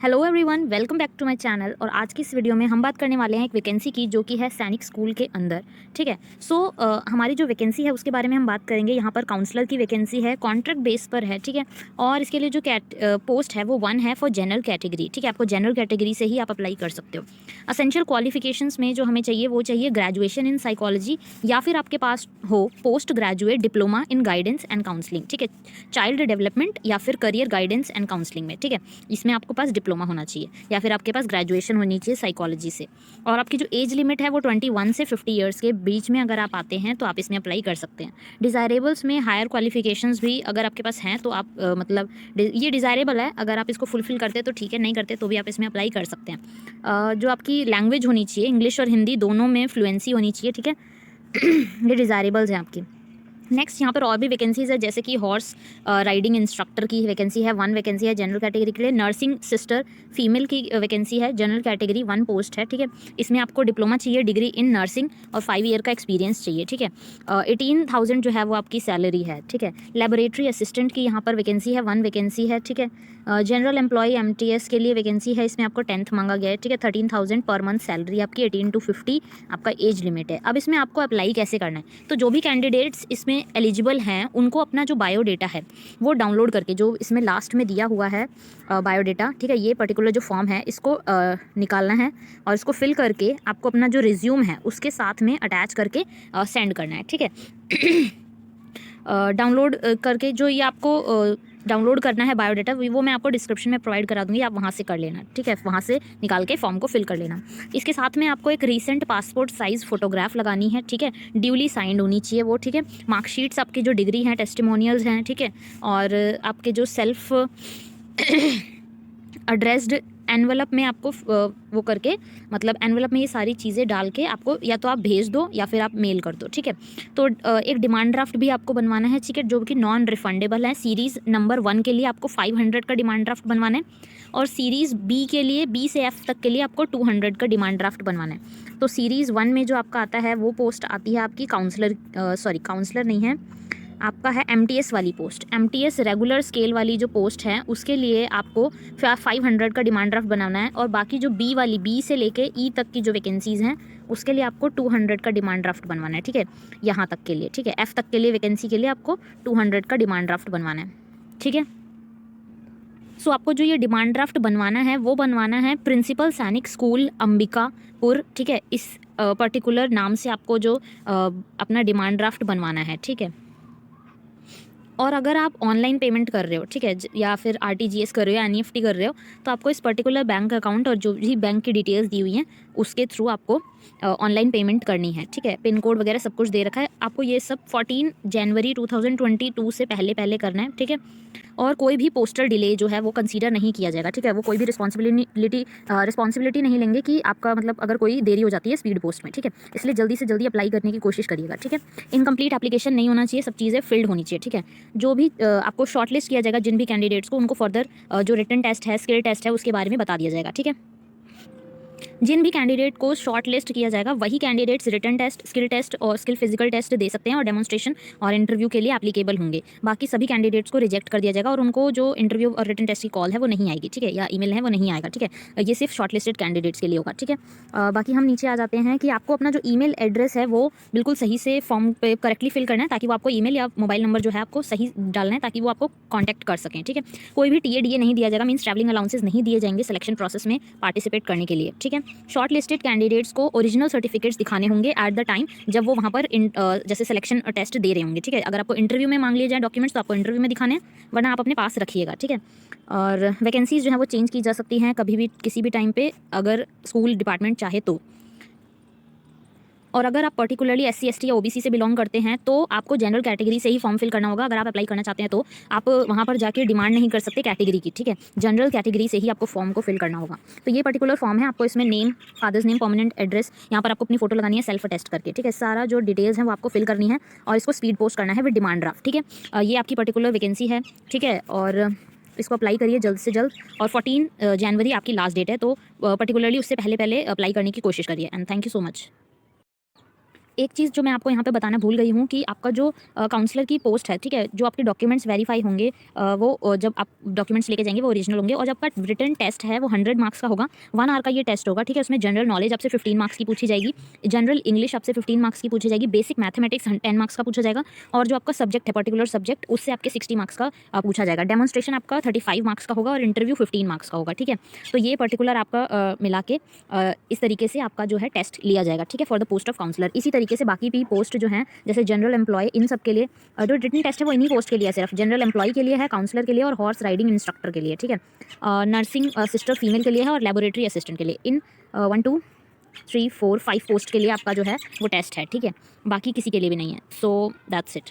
Hello everyone, welcome back to my channel. और आज की इस वीडियो में हम बात करने वाले हैं एक वैकेंसी की जो कि है सैनिक स्कूल के अंदर। ठीक है। हमारी जो वैकेंसी है उसके बारे में हम बात करेंगे। यहाँ पर काउंसलर की वैकेंसी है, कॉन्ट्रैक्ट बेस पर है। ठीक है। और इसके लिए जो पोस्ट है वो 1 है फॉर जनरल कैटेगरी। ठीक है, आपको जनरल कैटेगरी से ही आप अप्लाई कर सकते हो। असेंशियल क्वालिफिकेशंस में जो हमें चाहिए वो चाहिए ग्रेजुएशन इन साइकोलॉजी या फिर आपके पास हो post graduate diploma in guidance and counselling. ठीक है, चाइल्ड डेवलपमेंट या फिर करियर गाइडेंस एंड काउंसलिंग में। ठीक है, इसमें आपके पास डिप्लोमा होना चाहिए या फिर आपके पास ग्रेजुएशन होनी चाहिए साइकोलॉजी से। और आपकी जो एज लिमिट है वो 21 से 50 ईयर्स के बीच में अगर आप आते हैं तो आप इसमें अप्लाई कर सकते हैं। डिज़ायरेबल्स में हायर क्वालिफिकेशंस भी अगर आपके पास हैं तो आप ये डिज़ायरेबल है। अगर आप इसको फुलफिल करते हैं तो ठीक है, नहीं करते तो भी आप इसमें अप्लाई कर सकते हैं। जो आपकी लैंग्वेज होनी चाहिए, इंग्लिश और हिंदी दोनों में फ्लुएंसी होनी चाहिए। ठीक है। ये डिज़ायरेबल्स हैं आपकी। नेक्स्ट यहाँ पर और भी वैकेंसीज़ है, जैसे कि हॉर्स राइडिंग इंस्ट्रक्टर की वैकेंसी है, 1 वैकेंसी है जनरल कैटेगरी के लिए। नर्सिंग सिस्टर फीमेल की वैकेंसी है, जनरल कैटेगरी 1 पोस्ट है। ठीक है, इसमें आपको डिप्लोमा चाहिए डिग्री इन नर्सिंग और 5 ईयर का एक्सपीरियंस चाहिए। ठीक है। 18,000 जो है वो आपकी सैलरी है। ठीक है। लेबोरेटरी असिस्टेंट की यहाँ पर वैकेंसी है, 1 वैकेंसी है। ठीक है। जनरल एम्प्लॉय MTS के लिए वैकेंसी है, इसमें आपको 10th मांगा गया है। ठीक है। 13,000 पर मंथ सैलरी आपकी, 18 to 50 आपका एज लिमिट है। अब इसमें आपको अप्लाई कैसे करना है, तो जो भी कैंडिडेट्स इसमें एलिजिबल हैं उनको अपना जो बायोडेटा है वो डाउनलोड करके, जो इसमें लास्ट में दिया हुआ है बायोडेटा, ठीक है, ये पर्टिकुलर जो फॉर्म है इसको निकालना है और इसको फिल करके आपको अपना जो रिज्यूम है उसके साथ में अटैच करके सेंड करना है। ठीक है। डाउनलोड करके जो ये आपको डाउनलोड करना है बायोडाटा, वो मैं आपको डिस्क्रिप्शन में प्रोवाइड करा दूंगी, आप वहाँ से कर लेना। ठीक है, वहाँ से निकाल के फॉर्म को फिल कर लेना। इसके साथ में आपको एक रीसेंट पासपोर्ट साइज़ फोटोग्राफ लगानी है। ठीक है, ड्यूली साइंड होनी चाहिए वो। ठीक है, मार्कशीट्स आपकी जो डिग्री हैं, टेस्टिमोनियल्स हैं। ठीक है, और आपके जो सेल्फ एड्रेस्ड एनवलप में आपको वो करके, मतलब एनवलप में ये सारी चीज़ें डाल के आपको या तो आप भेज दो या फिर आप मेल कर दो। ठीक है। तो एक डिमांड ड्राफ्ट भी आपको बनवाना है। ठीक है, जो कि नॉन रिफंडेबल है। सीरीज़ नंबर 1 के लिए आपको 500 का डिमांड ड्राफ्ट बनवाना है और सीरीज़ B के लिए, B से F तक के लिए आपको 200 का डिमांड ड्राफ्ट बनवाना है। तो सीरीज़ 1 में जो आपका आता है वो पोस्ट आती है आपकी काउंसलर नहीं है, आपका है MTS वाली पोस्ट। MTS रेगुलर स्केल वाली जो पोस्ट है उसके लिए आपको 500 का डिमांड ड्राफ्ट बनाना है। और बाकी जो B वाली, B से लेके E तक की जो वैकेंसीज़ हैं उसके लिए आपको 200 का डिमांड ड्राफ्ट बनवाना है। ठीक है, यहाँ तक के लिए। ठीक है, F तक के लिए वैकेंसी के लिए आपको 200 का डिमांड ड्राफ्ट बनवाना है। ठीक है। सो आपको जो ये डिमांड ड्राफ्ट बनवाना है वो बनवाना है प्रिंसिपल सैनिक स्कूल अंबिकापुर। ठीक है, इस पर्टिकुलर नाम से आपको जो अपना डिमांड ड्राफ्ट बनवाना है। ठीक है। और अगर आप ऑनलाइन पेमेंट कर रहे हो, ठीक है, या फिर RTGS कर रहे हो या NEFT कर रहे हो, तो आपको इस पर्टिकुलर बैंक अकाउंट और जो भी बैंक की डिटेल्स दी हुई हैं उसके थ्रू आपको ऑनलाइन पेमेंट करनी है। ठीक है, पिन कोड वगैरह सब कुछ दे रखा है आपको। ये सब 14 जनवरी 2022 से पहले पहले करना है। ठीक है। और कोई भी पोस्टल डिले जो है वो कंसीडर नहीं किया जाएगा। ठीक है, वो कोई भी रिस्पॉन्सिबिलिटी नहीं लेंगे कि आपका, मतलब अगर कोई देरी हो जाती है स्पीड पोस्ट में। ठीक है, इसलिए जल्दी से जल्दी अप्लाई करने की कोशिश करिएगा। ठीक है, इनकम्प्लीट एप्लीकेशन नहीं होना चाहिए, सब चीज़ें फिल्ड होनी चाहिए। ठीक है, जो भी आपको शॉर्टलिस्ट किया जाएगा, जिन भी कैंडिडेट्स को, उनको फर्दर जो रिटन टेस्ट है, स्किल टेस्ट है, उसके बारे में बता दिया जाएगा। ठीक है, जिन भी कैंडिडेट को शॉर्ट लिस्ट किया जाएगा वही candidates written test, skill test और स्किल फिजिकल टेस्ट दे सकते हैं और डेमोन्स्ट्रेशन और इंटरव्यू के लिए एप्लीकेबल होंगे। बाकी सभी कैंडिडेट्स को रिजेक्ट कर दिया जाएगा और उनको जो इंटरव्यू और रिटन टेस्ट की कॉल है वो नहीं आएगी। ठीक है, या ईमेल है वो नहीं आएगा। ठीक है, ये सिर्फ शॉर्ट लिस्टेड कैंडिडेट्स के लिए होगा। ठीक है। बाकी हम नीचे आ जाते हैं कि आपको अपना जो ईमेल एड्रेस है वो बिल्कुल सही से फॉर्म पे करेक्टली फिल करना है, ताकि वो आपको ईमेल या मोबाइल नंबर जो है आपको सही डालना है, ताकि वो आपको कॉन्टैक्ट कर सकें। ठीक है, कोई भी TADA नहीं दिया जाएगा, मीन्स ट्रैवलिंग अलाउंसेस नहीं दिए जाएंगे सिलेक्शन प्रोसेस में पार्टिसिपेट करने के लिए। ठीक है, शॉर्ट लिस्टेड कैंडिडेट्स को ओरिजिनल सर्टिफिकेट्स दिखाने होंगे एट द टाइम जब वो वहाँ पर जैसे सिलेक्शन टेस्ट दे रहे होंगे। ठीक है, अगर आपको इंटरव्यू में मांग लिए जाए डॉक्यूमेंट्स तो आपको इंटरव्यू में दिखाने हैं, वरना आप अपने पास रखिएगा। ठीक है, और वैकेंसीज जो है वो चेंज की जा सकती हैं कभी भी, किसी भी टाइम पे, अगर स्कूल डिपार्टमेंट चाहे तो। और अगर आप पर्टिकुलरली SC ST या OBC से बिलोंग करते हैं तो आपको जनरल कैटेगरी से ही फॉर्म फिल करना होगा। अगर आप अप्लाई करना चाहते हैं तो आप वहाँ पर जाके डिमांड नहीं कर सकते कैटेगरी की। ठीक है, जनरल कैटेगरी से ही आपको फॉर्म को फिल करना होगा। तो ये पर्टिकुलर फॉर्म है, आपको इसमें name, father's name, permanent address, यहाँ पर आपको अपनी फोटो लगानी है, सेल्फ अटेस्ट करके। ठीक है, सारा जो डिटेल्स हैं वो आपको फिल करनी है और इसको स्पीड पोस्ट करना है विद डिमांड ड्राफ्ट। ठीक है, ये आपकी पर्टिकुलर वैकेंसी है। ठीक है, और इसको अप्लाई करिए जल्द से जल्द। और 14 जनवरी आपकी लास्ट डेट है, तो पर्टिकुलरली उससे पहले पहले अप्लाई करने की कोशिश करिए। And thank you so much. एक चीज़ जो मैं आपको यहाँ पे बताना भूल गई हूँ कि आपका जो काउंसलर की पोस्ट है, ठीक है, जो आपके डॉक्यूमेंट्स वेरीफाई होंगे, जब आप डॉक्यूमेंट्स लेके जाएंगे वो ओरिजिनल होंगे, और जब आपका रिटन टेस्ट है वो 100 मार्क्स का होगा, 1 आवर का ये टेस्ट होगा, ठीक है। उसमें जनरल नॉलेज आपसे 15 मार्क्स की पूछी जाएगी, जनरल इंग्लिश आपसे 15 मार्क्स की पूछी जाएगी, बेसिक मैथमेटिक्स 10 मार्क्स का पूछा जाएगा, और जो आपका सब्जेक्ट है पर्टिकुलर सब्जेक्ट उससे आपके 60 मार्क्स का पूछा जाएगा। डेमोन्स्ट्रेशन आपका 35 मार्क्स का होगा और इंटरव्यू 15 मार्क्स का होगा, ठीक है। तो ये पर्टिकुलर आपका मिला के इस तरीके से आपका जो है टेस्ट लिया जाएगा, ठीक है, for the post of counsellor. इसी तरीके से बाकी भी पोस्ट जो है जैसे जनरल एम्प्लॉय, इन सब के लिए जो रिटन टेस्ट है वो इन्हीं पोस्ट के लिए है, सिर्फ जनरल एम्प्लॉय के लिए है, काउंसलर के लिए और हॉर्स राइडिंग इंस्ट्रक्टर के लिए, ठीक है। नर्सिंग सिस्टर फीमेल के लिए है और लेबोरेटरी असिस्टेंट के लिए। इन 1 2 3 4 5 पोस्ट के लिए आपका जो है वो टेस्ट है, ठीक है। बाकी किसी के लिए भी नहीं है। So that's it.